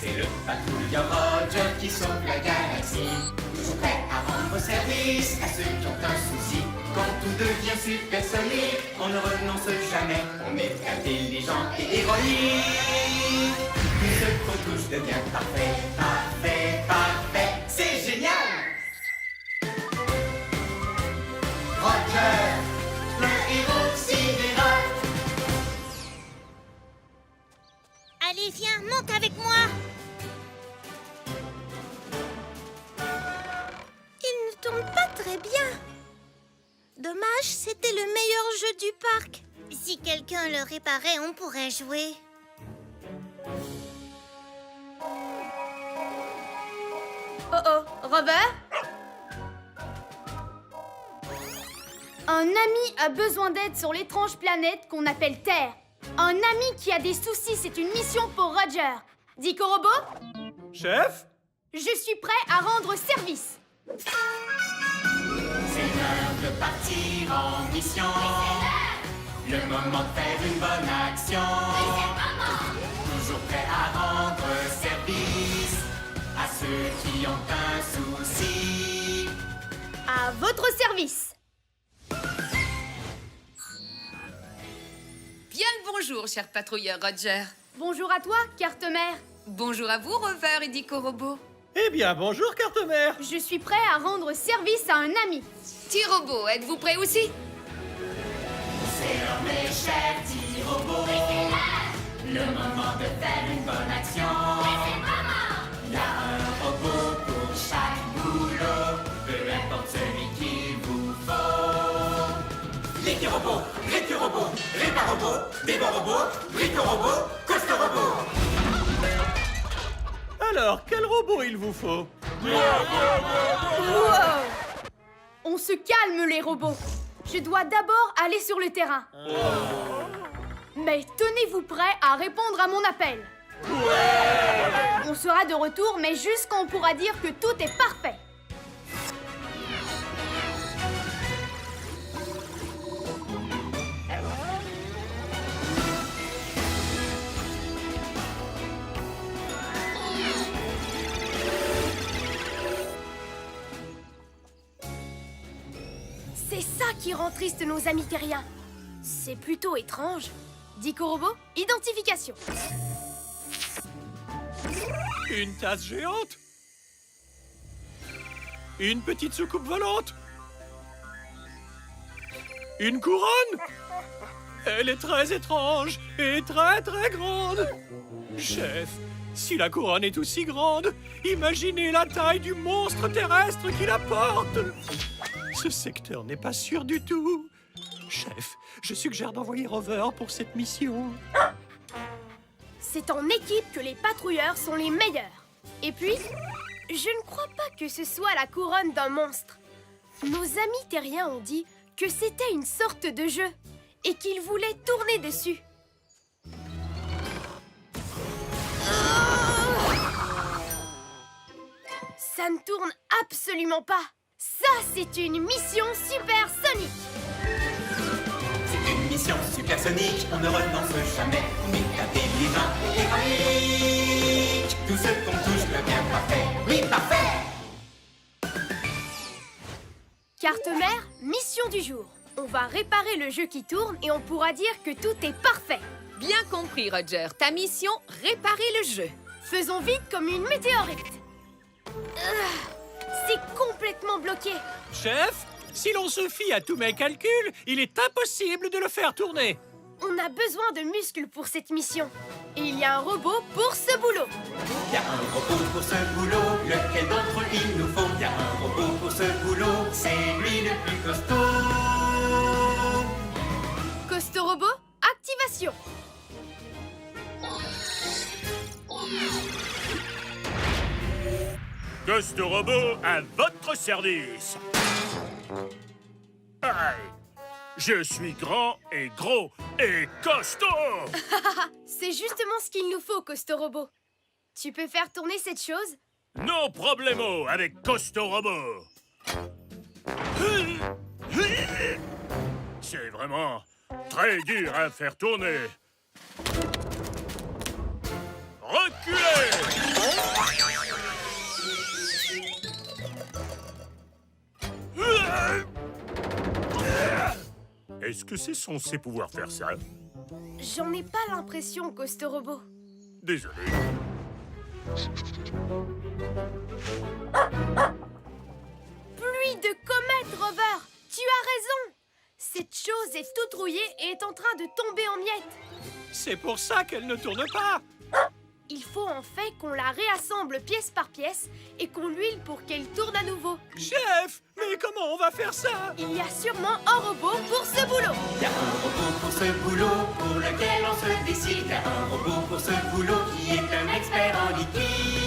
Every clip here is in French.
C'est le patrouilleur Roger qui sauve la galaxie. Toujours prêt à rendre service à ceux qui ont un souci. Quand tout devient supersonique, on ne renonce jamais. On est intelligent et héroïque. Tout ce qu'on touche devient parfait, parfait, parfait. C'est génial! Roger, le héros sidéral. Allez, viens, monte avec moi. Il ne tourne pas très bien. Dommage, c'était le meilleur jeu du parc. Si quelqu'un le réparait, on pourrait jouer. Oh, Robert? Un ami a besoin d'aide sur l'étrange planète qu'on appelle Terre. Un ami qui a des soucis, c'est une mission pour Roger. Dico Robot? Chef? Je suis prêt à rendre service. C'est l'heure de partir en mission. Le moment de faire une bonne action. Toujours prêt à rendre service à ceux qui ont un souci. À votre service. Bien le bonjour, cher patrouilleur Roger. Bonjour à toi, Carte-Mère. Bonjour à vous, Rover et Dico Robot. Eh bien, bonjour, Carte-Mère. Je suis prêt à rendre service à un ami. T-Robot, êtes-vous prêt aussi? C'est l'heure, mes chers petits robots. Le moment de faire une bonne action. Il y a un robot pour chaque boulot. Peu importe celui qu'il vous faut. L'équi-robot, récu-robot, répar-robot, débat-robot, brico-robot, costo-robot. Alors, quel robot il vous faut? Wow! On se calme, les robots. Je dois d'abord aller sur le terrain. Mais tenez-vous prêts à répondre à mon appel. On sera de retour, mais juste quand on pourra dire que tout est parfait. C'est ça qui rend triste nos amis terriens. C'est plutôt étrange. Dico Robot, identification. Une tasse géante? Une petite soucoupe volante? Une couronne? Elle est très étrange et très très grande. Chef, si la couronne est aussi grande, imaginez la taille du monstre terrestre qui la porte. Ce secteur n'est pas sûr du tout. Chef, je suggère d'envoyer Rover pour cette mission. C'est en équipe que les patrouilleurs sont les meilleurs. Et puis, je ne crois pas que ce soit la couronne d'un monstre. Nos amis terriens ont dit que c'était une sorte de jeu et qu'ils voulaient tourner dessus. Ça ne tourne absolument pas. Ça, c'est une mission supersonique. C'est une mission supersonique, on ne renonce jamais. On est intelligent et héroïque. Tout ce qu'on touche devient parfait. Oui, parfait! Carte-Mère, mission du jour. On va réparer le jeu qui tourne et on pourra dire que tout est parfait. Bien compris, Roger. Ta mission, réparer le jeu. Faisons vite comme une météorite. C'est complètement bloqué. Chef, si l'on se fie à tous mes calculs, il est impossible de le faire tourner. On a besoin de muscles pour cette mission. Et il y a un robot pour ce boulot. Il y a un robot pour ce boulot, lequel d'entre eux il nous faut? Il y a un robot pour ce boulot, c'est lui le plus costaud. Costo Robot, activation. Costo Robot à votre service. Aïe. Je suis grand et gros et costaud. C'est justement ce qu'il nous faut, Costo Robot. Tu peux faire tourner cette chose? No problemo avec Costo Robot. C'est vraiment très dur à faire tourner. Est-ce que c'est censé pouvoir faire ça? J'en ai pas l'impression, Costo Robot. Désolé. Pluie de comètes, Rover! Tu as raison! Cette chose est toute rouillée et est en train de tomber en miettes. C'est pour ça qu'elle ne tourne pas. Il faut en fait qu'on la réassemble pièce par pièce et qu'on l'huile pour qu'elle tourne à nouveau. Chef, mais comment on va faire ça? Il y a sûrement un robot pour ce boulot. Il y a un robot pour ce boulot, pour lequel on se décide. Il y a un robot pour ce boulot qui est un expert en liquide.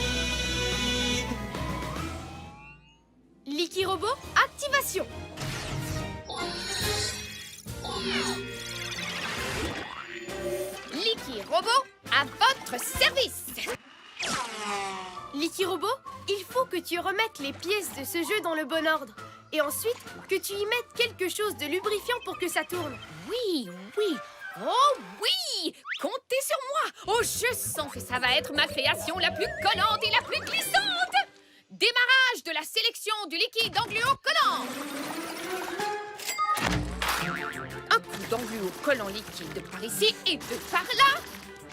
Liquirobot, activation. Liquirobot, à votre service. Liquirobot, il faut que tu remettes les pièces de ce jeu dans le bon ordre. Et ensuite, que tu y mettes quelque chose de lubrifiant pour que ça tourne. Oui, oui. Oh oui! Comptez sur moi! Oh, je sens que ça va être ma création la plus collante et la plus glissante! Démarrage de la sélection du liquide engluo collant! Un coup d'engluo collant liquide par ici et deux par là!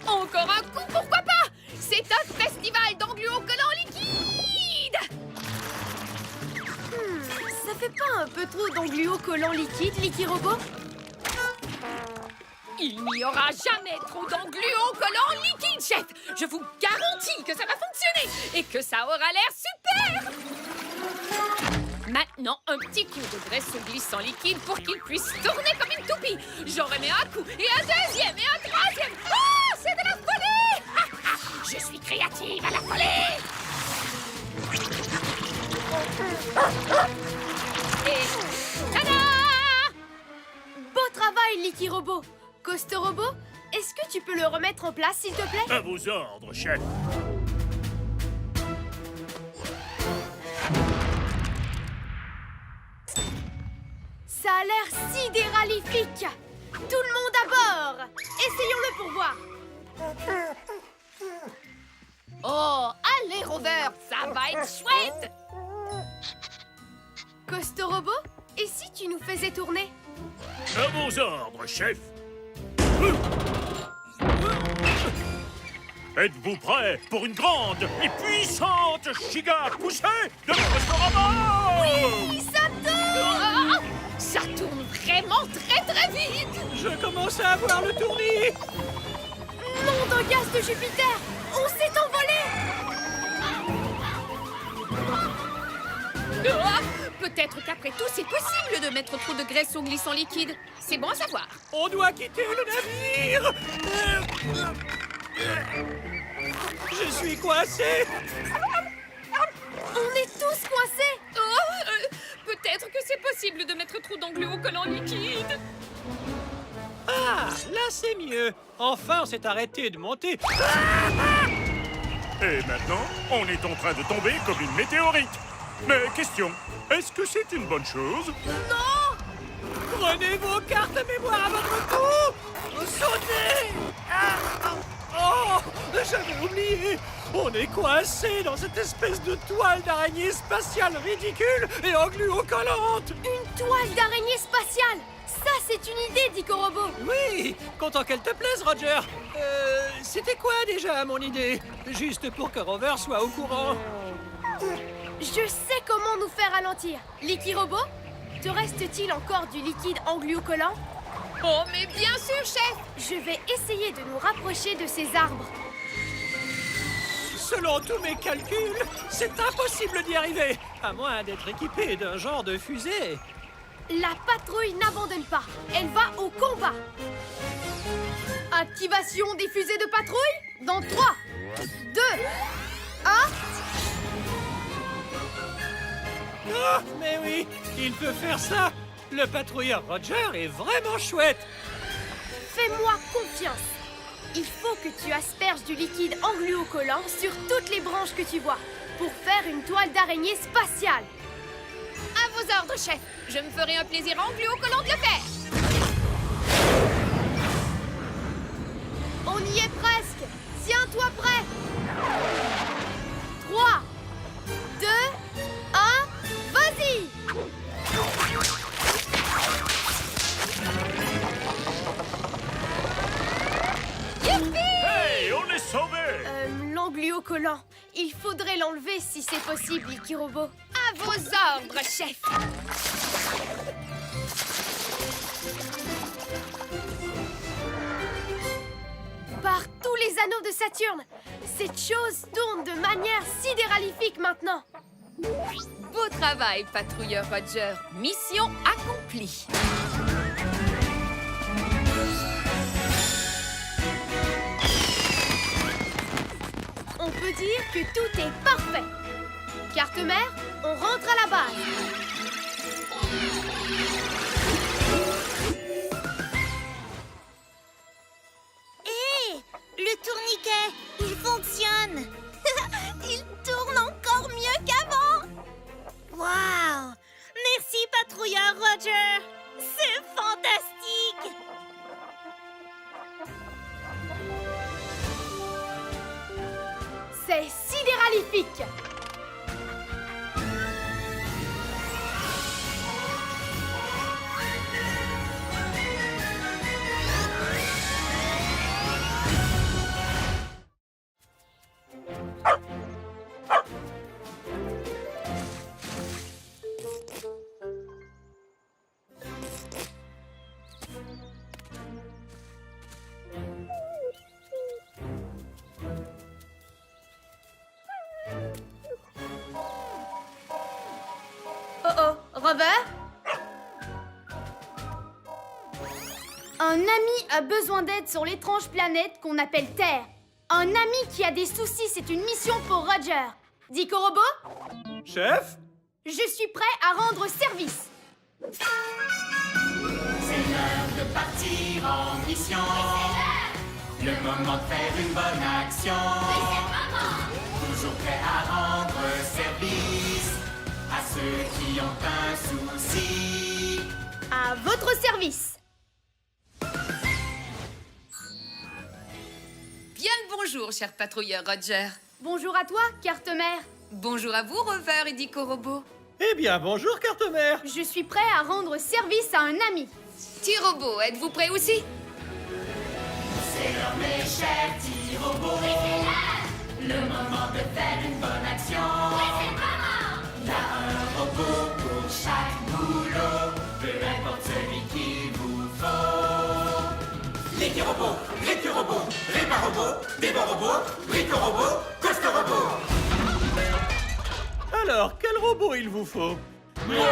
Encore un coup, pourquoi pas? C'est un festival d'engluo collant liquide! Ça fait pas un peu trop d'engluo collant liquide, Liquirobot? Il n'y aura jamais trop d'engluo collant liquide, chef! Je vous garantis que ça va fonctionner et que ça aura l'air super! Maintenant, un petit coup de graisse glissant liquide pour qu'il puisse tourner comme une toupie. J'en remets un coup, et un deuxième, et un troisième. Oh, c'est de la folie! Je suis créative à la folie! Et tada! Beau travail, Liquirobot. Costo Robot, est-ce que tu peux le remettre en place, s'il te plaît? À vos ordres, chef. Ça a l'air sidéralifique. Tout le monde à bord. Essayons-le pour voir. Oh, allez, Rover, ça va être chouette! Costo Robot, et si tu nous faisais tourner? À vos ordres, chef. Êtes-vous prêts pour une grande et puissante giga poussée de Castorama? Oui, ça tourne! Oh, ça tourne vraiment très très vite! Je commence à avoir le tournis. Nom d'un gaz de Jupiter! On s'est envolé! Ah, peut-être qu'après tout, c'est possible de mettre trop de graisse au glissant liquide. C'est bon à savoir. On doit quitter le navire. Je suis coincé. On est tous coincés! Oh, peut-être que c'est possible de mettre trop d'engluo collant liquide. Ah, là c'est mieux. Enfin, on s'est arrêté de monter. Et maintenant, on est en train de tomber comme une météorite. Mais question, est-ce que c'est une bonne chose? Prenez vos cartes mémoire à votre cou. Sautez. Oh, j'avais oublié. On est coincé dans cette espèce de toile d'araignée spatiale ridicule et engluo-collante. Une toile d'araignée spatiale! Ça, c'est une idée, Dico-Robot! Oui, content qu'elle te plaise, Roger. C'était quoi déjà mon idée? Juste pour que Rover soit au courant. Je sais comment nous faire ralentir. Liquirobot, te reste-t-il encore du liquide engluo-collant? Oh, mais bien sûr, chef! Je vais essayer de nous rapprocher de ces arbres. Selon tous mes calculs, c'est impossible d'y arriver, à moins d'être équipé d'un genre de fusée. La patrouille n'abandonne pas. Elle va au combat. Activation des fusées de patrouille dans 3, 2, 1... Ah, mais oui, il peut faire ça. Le patrouilleur Roger est vraiment chouette. Fais-moi confiance. Il faut que tu asperges du liquide engluo-collant sur toutes les branches que tu vois pour faire une toile d'araignée spatiale. À vos ordres, chef. Je me ferai un plaisir engluo-collant de le faire. On y est presque. masque! Tiens-toi prêt! 3, 2, 1, vas-y! Hey, on est sauvés! L'engluo collant. Il faudrait l'enlever si c'est possible, Licky Robot. À vos ordres, chef. Par tous les anneaux de Saturne, cette chose tourne de manière sidéralifique maintenant. Beau travail, patrouilleur Roger. Mission accomplie. On peut dire que tout est parfait. Carte-mère, on rentre à la base. Hé, le tourniquet, il fonctionne. Il tourne encore mieux qu'avant. Waouh! Merci, patrouilleur Roger. C'est fantastique. C'est sidéralifique. Oh, Rover? Un ami a besoin d'aide sur l'étrange planète qu'on appelle Terre. Un ami qui a des soucis, c'est une mission pour Roger. Dico Robot, Chef? je suis prêt à rendre service. C'est l'heure de partir en mission. Le moment de faire une bonne action. Toujours prêt à rendre service à ceux qui ont un souci. À votre service. Bien le bonjour, cher patrouilleur Roger. Bonjour à toi, carte-mère. Bonjour à vous, Rover et Dico Robot. Eh bien, bonjour, carte-mère. Je suis prêt à rendre service à un ami. T-Robot, êtes-vous prêt aussi? C'est l'heure, mes chers petits robots. Le moment de faire une bonne action. Il y a un robot pour chaque boulot, peu importe celui qu'il vous faut. Les robots, réparobots, démo-robots, brico-robots, costo-robots. Alors, quel robot il vous faut? Wow!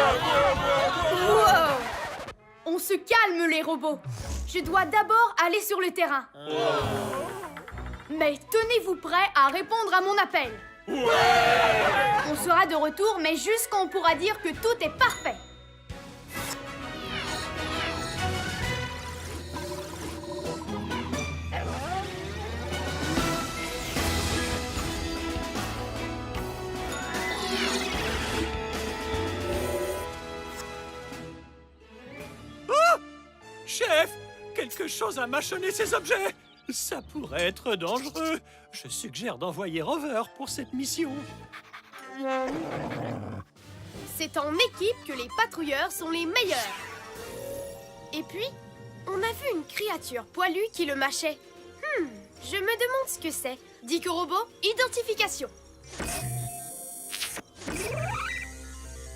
On se calme, les robots. Je dois d'abord aller sur le terrain. Mais tenez-vous prêts à répondre à mon appel. On sera de retour, mais juste quand on pourra dire que tout est parfait. Chef, quelque chose a mâchonné ces objets. Ça pourrait être dangereux. Je suggère d'envoyer Rover pour cette mission. C'est en équipe que les patrouilleurs sont les meilleurs. Et puis, on a vu une créature poilue qui le mâchait. Je me demande ce que c'est. Dico Robot, identification.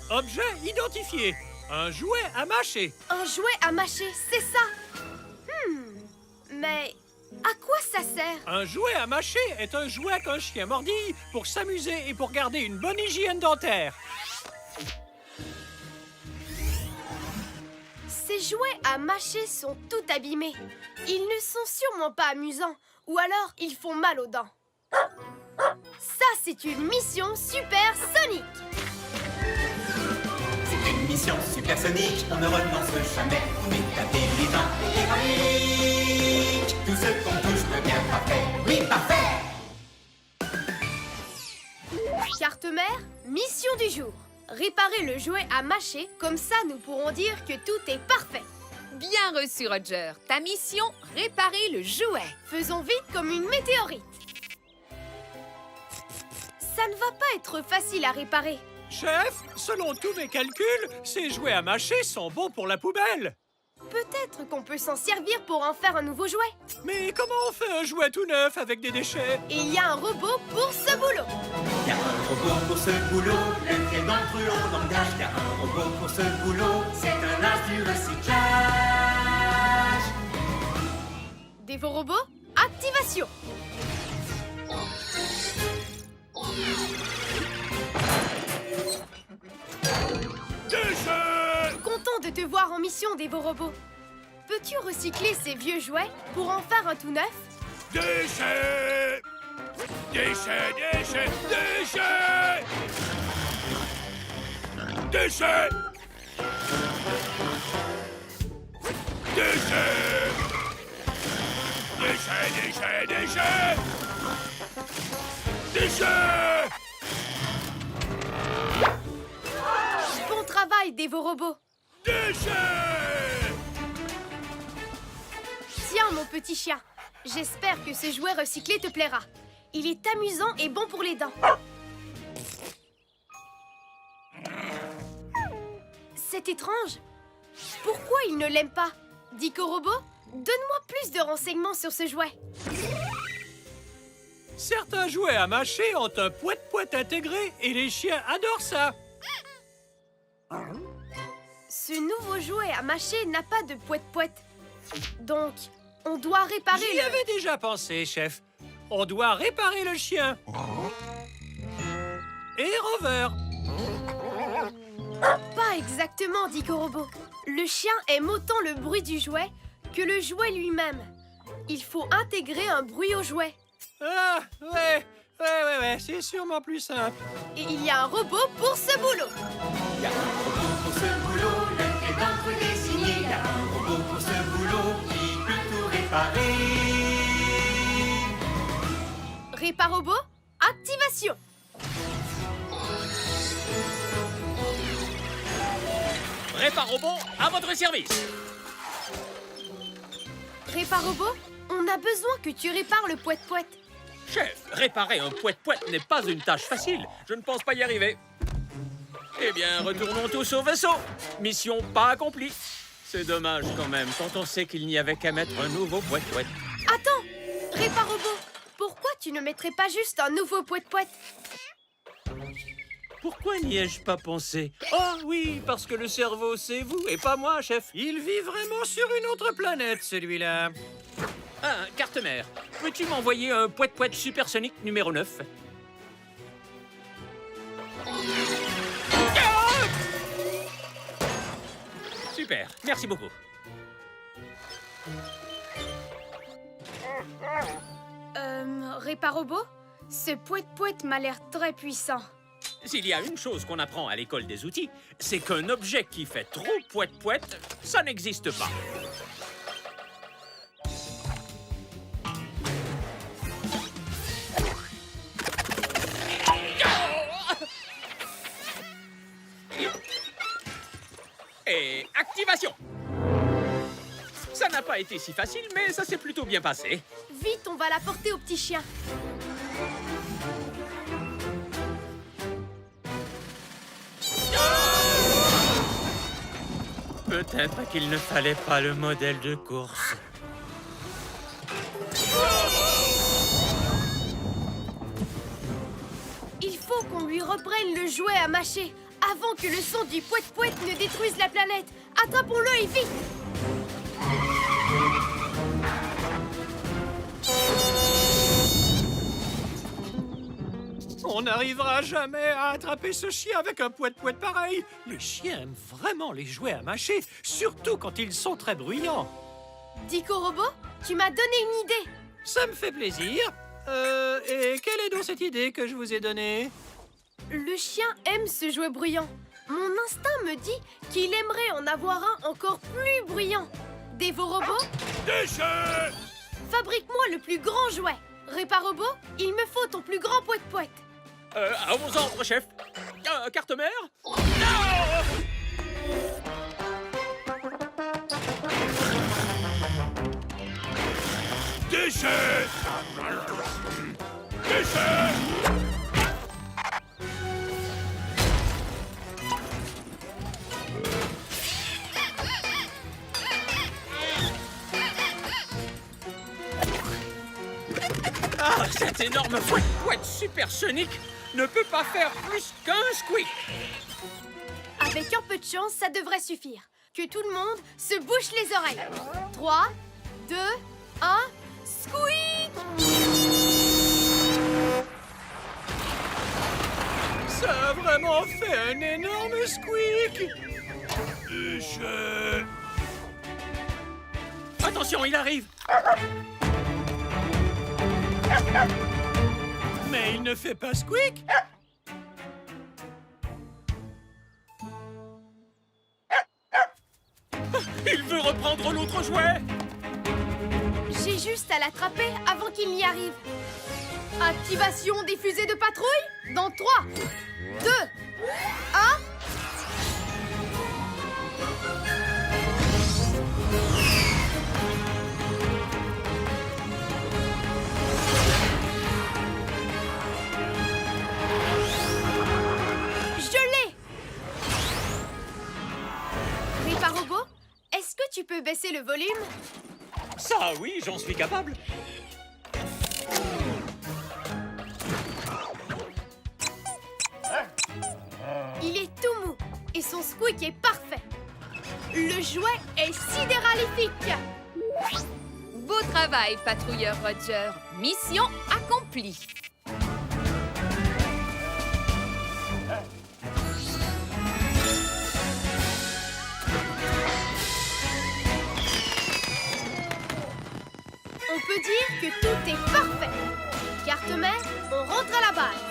Objet identifié. Un jouet à mâcher. Un jouet à mâcher, c'est ça. Mais à quoi ça sert? Un jouet à mâcher est un jouet qu'un chien mordille pour s'amuser et pour garder une bonne hygiène dentaire. Ces jouets à mâcher sont tout abîmés. Ils ne sont sûrement pas amusants, ou alors ils font mal aux dents. Ça, c'est une mission supersonique. C'est une mission supersonique, on ne renonce jamais. Mais tapez les dents et panique. Tout ce qu'on touche devient parfait. Oui, parfait. Carte-mère, mission du jour. Réparer le jouet à mâcher, comme ça nous pourrons dire que tout est parfait. Bien reçu, Roger. Ta mission, réparer le jouet. Faisons vite comme une météorite. Ça ne va pas être facile à réparer. Chef, selon tous mes calculs, ces jouets à mâcher sont bons pour la poubelle. Peut-être qu'on peut s'en servir pour en faire un nouveau jouet. Mais comment on fait un jouet tout neuf avec des déchets? Et il y a un robot pour ce boulot. Y a un robot pour ce boulot, lequel d'entre eux au langage. Y a un robot pour ce boulot, c'est un as du recyclage. Dévo-robot, activation. Déchets! Content de te voir en mission, Dévo-robot. Peux-tu recycler ces vieux jouets pour en faire un tout neuf? Déchets! Déchets, déchets, déchets! Déchets! Déchets! Déchets, déchets, déchets! Déchets! Bon travail, Dévo-robot. Déchets! Tiens, mon petit chien. J'espère que ce jouet recyclé te plaira. Il est amusant et bon pour les dents. C'est étrange. Pourquoi il ne l'aime pas? Dico-robot, donne-moi plus de renseignements sur ce jouet. Certains jouets à mâcher ont un poète-poète intégré et les chiens adorent ça. Ce nouveau jouet à mâcher n'a pas de poète-poète. Donc, on doit réparer J'y avais déjà pensé, chef. On doit réparer le chien. Et Rover. Pas exactement, Dico-robot. Le chien aime autant le bruit du jouet que le jouet lui-même. Il faut intégrer un bruit au jouet. Ah, ouais, c'est sûrement plus simple. Et il y a un robot pour ce boulot. Y a un robot pour ce boulot, lequel d'entre eux désigné. Y a un robot pour ce boulot qui peut tout réparer. Réparobot, activation. Réparobot, à votre service. Réparobot, on a besoin que tu répares le poète-poète. Chef, réparer un poète-poète n'est pas une tâche facile. Je ne pense pas y arriver. Eh bien, retournons tous au vaisseau. Mission pas accomplie. C'est dommage quand même, quand on sait qu'il n'y avait qu'à mettre un nouveau poète-poète. Attends, Réparobot, pourquoi tu ne mettrais pas juste un nouveau poète-poète? Pourquoi n'y ai-je pas pensé? Oh oui, parce que le cerveau, c'est vous et pas moi, chef. Il vit vraiment sur une autre planète, celui-là. Ah, carte-mère, peux-tu m'envoyer un poète-poète supersonique numéro 9? Super, merci beaucoup. Réparobot, ce poète-poète m'a l'air très puissant. S'il y a une chose qu'on apprend à l'école des outils, c'est qu'un objet qui fait trop poète-poète, ça n'existe pas. Et activation! Ça n'a pas été si facile, mais ça s'est plutôt bien passé. Vite, on va la porter au petit chien. Peut-être qu'il ne fallait pas le modèle de course. Il faut qu'on lui reprenne le jouet à mâcher avant que le son du poète-poète ne détruise la planète. Attrapons-le et vite! On n'arrivera jamais à attraper ce chien avec un poète-poète pareil. Les chiens aiment vraiment les jouets à mâcher, surtout quand ils sont très bruyants. Dico-robot, tu m'as donné une idée. Ça me fait plaisir. Et quelle est donc cette idée que je vous ai donnée? Le chien aime ce jouet bruyant. Mon instinct me dit qu'il aimerait en avoir un encore plus bruyant. Dévo-robot, Déchets! fabrique-moi le plus grand jouet. Réparobot, il me faut ton plus grand poète-poète. À vos ordres, chef. Carte-mère? Déchets! Déchets! Ah, cet énorme fouette supersonique ne peut pas faire plus qu'un squeak. Avec un peu de chance, ça devrait suffire. Que tout le monde se bouche les oreilles. 3, 2, 1, squeak! Ça a vraiment fait un énorme squeak. Déchets! Attention, il arrive. Mais il ne fait pas squeak. Il veut reprendre l'autre jouet. J'ai juste à l'attraper avant qu'il n'y arrive. Activation des fusées de patrouille dans 3, 2, 1. Je l'ai! Réparobot, est-ce que tu peux baisser le volume? Ça, oui, j'en suis capable. Il est tout mou et son squeak est parfait. Le jouet est sidéralifique. Beau travail, patrouilleur Roger. Mission accomplie. On peut dire que tout est parfait. Carte mère, on rentre à la base.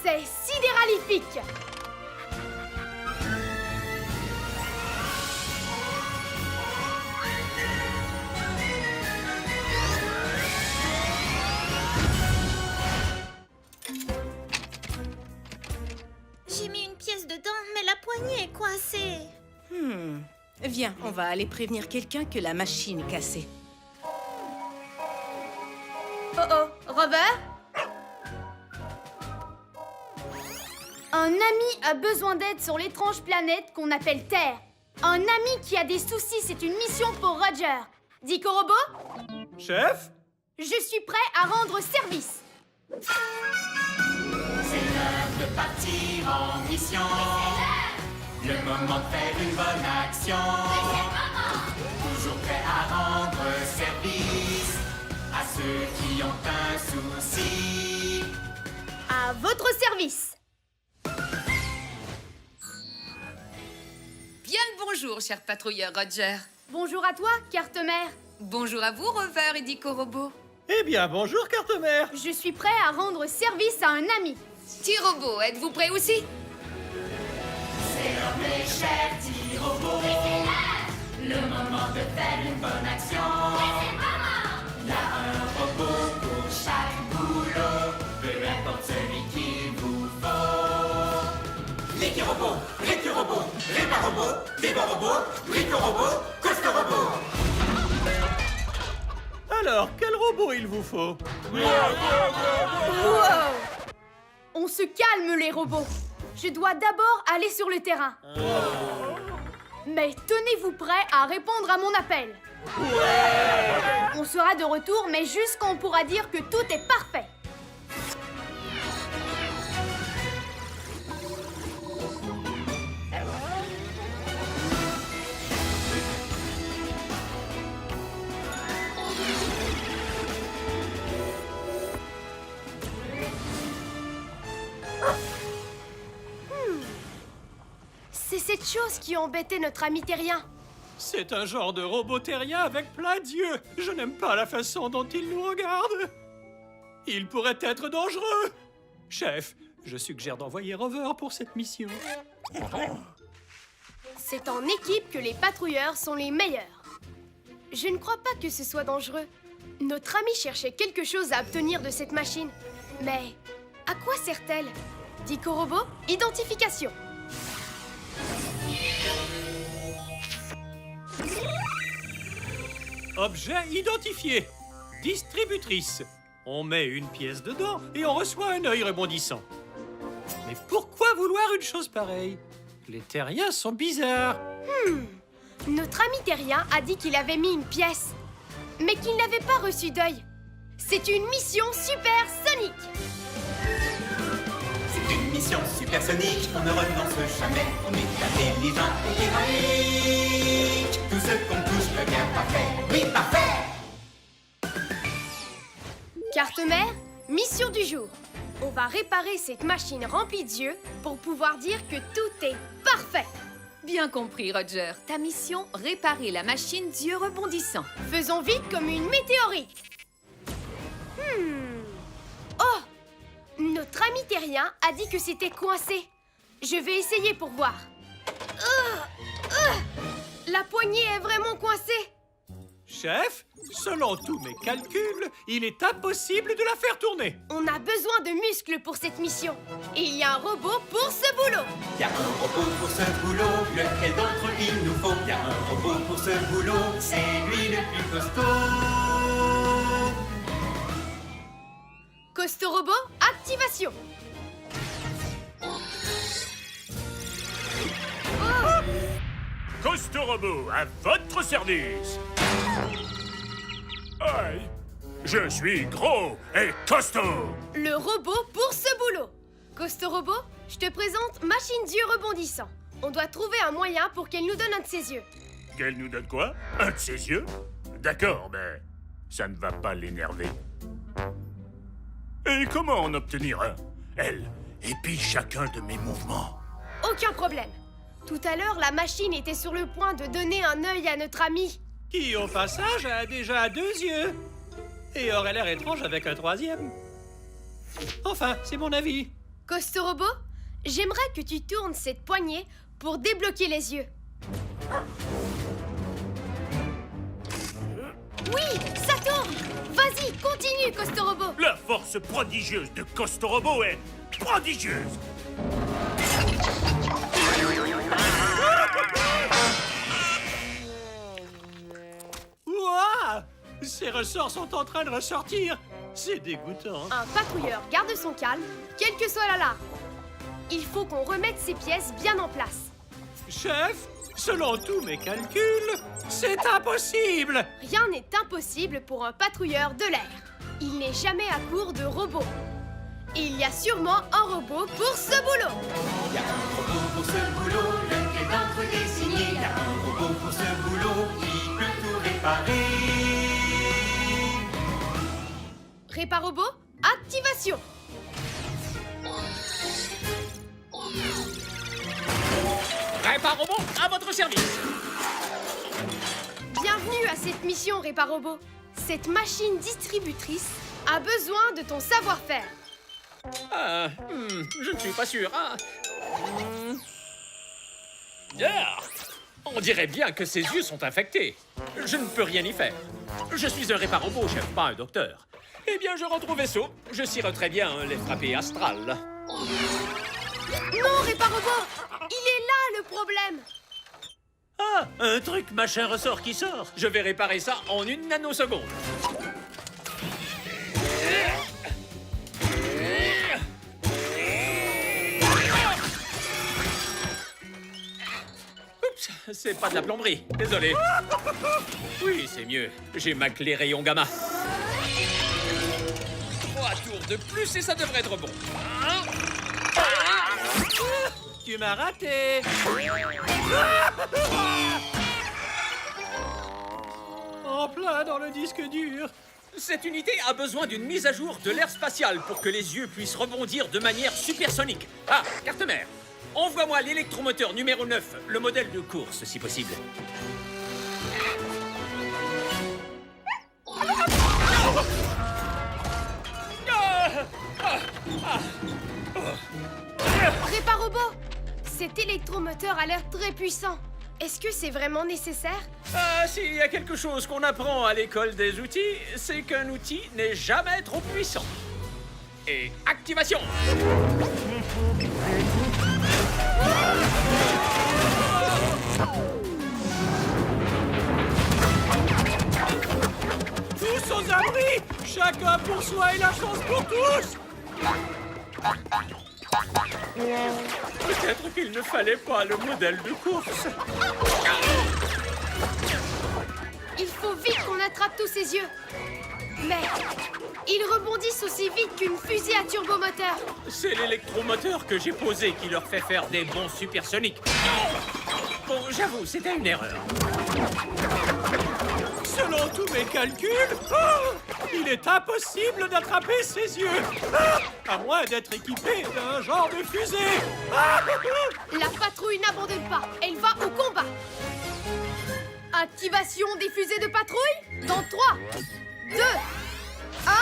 C'est sidéralifique. J'ai mis une pièce dedans, mais la poignée est coincée. Viens, on va aller prévenir quelqu'un que la machine est cassée. Oh oh, Rover? Un ami a besoin d'aide sur l'étrange planète qu'on appelle Terre. Un ami qui a des soucis, c'est une mission pour Roger. Dico Robot, Chef? je suis prêt à rendre service. C'est l'heure de partir en mission. Le moment de faire une bonne action. Toujours prêt à rendre service à ceux qui ont un souci. À votre service. Bien le bonjour, cher patrouilleur Roger. Bonjour à toi, carte mère. Bonjour à vous, Rover et Dico Robot. Eh bien, bonjour, carte mère. Je suis prêt à rendre service à un ami. T-Robot, êtes-vous prêt aussi? C'est l'heure, mes chers petits robots. Le moment de faire une bonne action. Il y a un robot pour chaque boulot. Peu importe celui qu'il vous faut. Licky Robot, Ricky Robot, Répa Robot, Bibo Robot, Rico Robot, Costo Robot. Alors, quel robot il vous faut? Wow! On se calme, les robots. Je dois d'abord aller sur le terrain. Mais tenez-vous prêts à répondre à mon appel. On sera de retour, mais juste quand on pourra dire que tout est parfait. C'est cette chose qui embêtait notre ami terrien. C'est un genre de robot terrien avec plein d'yeux. Je n'aime pas la façon dont il nous regarde. Il pourrait être dangereux. Chef, je suggère d'envoyer Rover pour cette mission. C'est en équipe que les patrouilleurs sont les meilleurs. Je ne crois pas que ce soit dangereux. Notre ami cherchait quelque chose à obtenir de cette machine. Mais à quoi sert-elle? Dico Robot, identification. Objet identifié. Distributrice. On met une pièce dedans et on reçoit un œil rebondissant. Mais pourquoi vouloir une chose pareille? Les terriens sont bizarres. Notre ami terrien a dit qu'il avait mis une pièce, mais qu'il n'avait pas reçu d'œil. C'est une mission supersonique. C'est une mission supersonique, on ne renonce jamais. On est intelligent et héroïque. Tout ce qu'on touche devient parfait. Oui, parfait! Carte mère, mission du jour. On va réparer cette machine remplie d'yeux pour pouvoir dire que tout est parfait. Bien compris, Roger. Ta mission, réparer la machine d'yeux rebondissants. Faisons vite comme une météorite. Oh! Notre ami terrien a dit que c'était coincé. Je vais essayer pour voir. La poignée est vraiment coincée. Chef, selon tous mes calculs, il est impossible de la faire tourner. On a besoin de muscles pour cette mission. Et il y a un robot pour ce boulot. Y a un robot pour ce boulot, lequel d'entre eux il nous faut? Y a un robot pour ce boulot, c'est lui le plus costaud. Costaud robot, activation. Costaud Robot, à votre service. Aïe, je suis gros et costaud. Le robot pour ce boulot. Costaud robot, je te présente machine d'yeux rebondissant. On doit trouver un moyen pour qu'elle nous donne un de ses yeux. Qu'elle nous donne quoi? Un de ses yeux? D'accord, mais ça ne va pas l'énerver. Et comment en obtenir un? Elle épie chacun de mes mouvements. Aucun problème. Tout à l'heure, la machine était sur le point de donner un œil à notre ami. Qui, au passage, a déjà 2 yeux. Et aurait l'air étrange avec un 3e. Enfin, c'est mon avis. Costaud robot, j'aimerais que tu tournes cette poignée pour débloquer les yeux. Oui, ça tourne! Vas-y, continue, Costaud robot. La force prodigieuse de Costaud Robot est prodigieuse. Ouah! Ces ressorts sont en train de ressortir. C'est dégoûtant. Un patrouilleur garde son calme, quelle que soit l'alarme. Il faut qu'on remette ces pièces bien en place. Chef, selon tous mes calculs, c'est impossible. Rien n'est impossible pour un patrouilleur de l'air. Il n'est jamais à court de robots. Et il y a sûrement un robot pour ce boulot. Y a un robot pour ce boulot, lequel d'entre eux est signé? Y a un robot pour ce boulot qui peut tout réparer. Réparobot, activation. Réparobot, à votre service. Bienvenue à cette mission, Réparobot. Cette machine distributrice a besoin de ton savoir-faire. Je ne suis pas sûr. On dirait bien que ses yeux sont infectés. Je ne peux rien y faire. Je suis un réparobot, chef, pas un docteur. Eh bien, je rentre au vaisseau. Je cirerais bien les frappés astrales. Non, Réparobot, il est là le problème. Ah, un truc machin ressort qui sort. Je vais réparer ça en 1 nanoseconde. Oups, c'est pas de la plomberie. Désolé. Oui, c'est mieux. J'ai ma clé rayon gamma. 3 tours de plus et ça devrait être bon. Tu m'as raté. En plein dans le disque dur. Cette unité a besoin d'une mise à jour de l'air spatial pour que les yeux puissent rebondir de manière supersonique. Ah, carte mère, envoie-moi l'électromoteur numéro 9, le modèle de course, si possible. Réparobot, cet électromoteur a l'air très puissant. Est-ce que c'est vraiment nécessaire? Ah, s'il y a quelque chose qu'on apprend à l'école des outils, c'est qu'un outil n'est jamais trop puissant. Et activation! Tous aux abris! Chacun pour soi et la chance pour tous! Peut-être qu'il ne fallait pas le modèle de course. Il faut vite qu'on attrape tous ces yeux. Mais ils rebondissent aussi vite qu'une fusée à turbomoteur. C'est l'électromoteur que j'ai posé qui leur fait faire des bonds supersoniques. Bon, j'avoue, c'était une erreur. Selon tous mes calculs, il est impossible d'attraper ses yeux. À moins d'être équipé d'un genre de fusée. La patrouille n'abandonne pas. Elle va au combat. Activation des fusées de patrouille dans 3, 2, 1.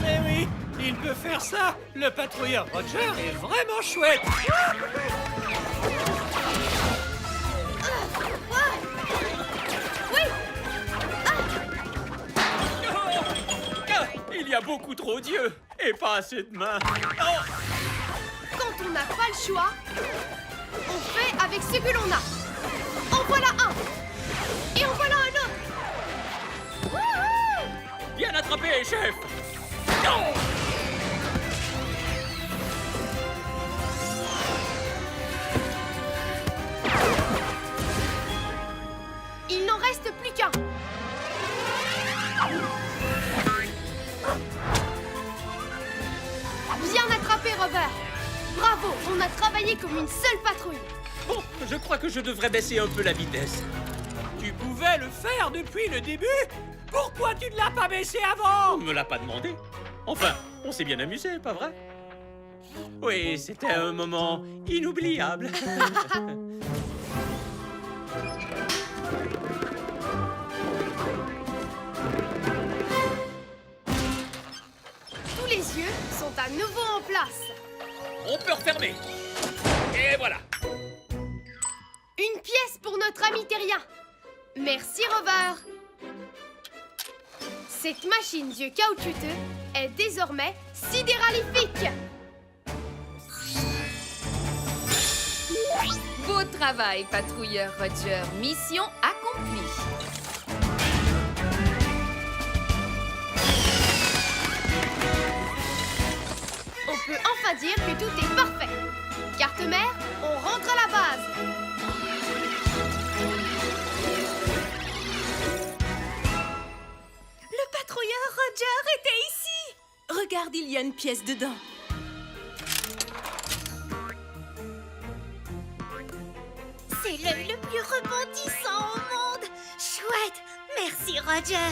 Mais oui, il peut faire ça. Le patrouilleur Roger est vraiment chouette. Oui. Ah, il y a beaucoup trop d'yeux et pas assez de mains. Oh, Quand on n'a pas le choix, on fait avec ce que l'on a. En voilà un. Et en voilà un autre. Wouhou! bien attrapé, chef. Oh, Il n'en reste plus qu'un. Bien attrapé, Robert. Bravo, on a travaillé comme une seule patrouille. bon, je crois que je devrais baisser un peu la vitesse. Tu pouvais le faire depuis le début. Pourquoi tu ne l'as pas baissé avant? On ne me l'a pas demandé. Enfin, on s'est bien amusé, pas vrai? Oui, c'était un moment inoubliable. Tous les yeux sont à nouveau en place. On peut refermer. Et voilà. Une pièce pour notre ami terrien. Merci, Rover. Cette machine d'yeux caoutchouteux est désormais sidéralifique. Beau travail, patrouilleur Roger. Mission accomplie. On peut enfin dire que tout est parfait. Carte mère, on rentre à la base. Le patrouilleur Roger était ici. Regarde, il y a une pièce dedans. C'est l'œil le plus rebondissant au monde. Chouette. Merci, Roger.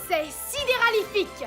C'est sidéralifique.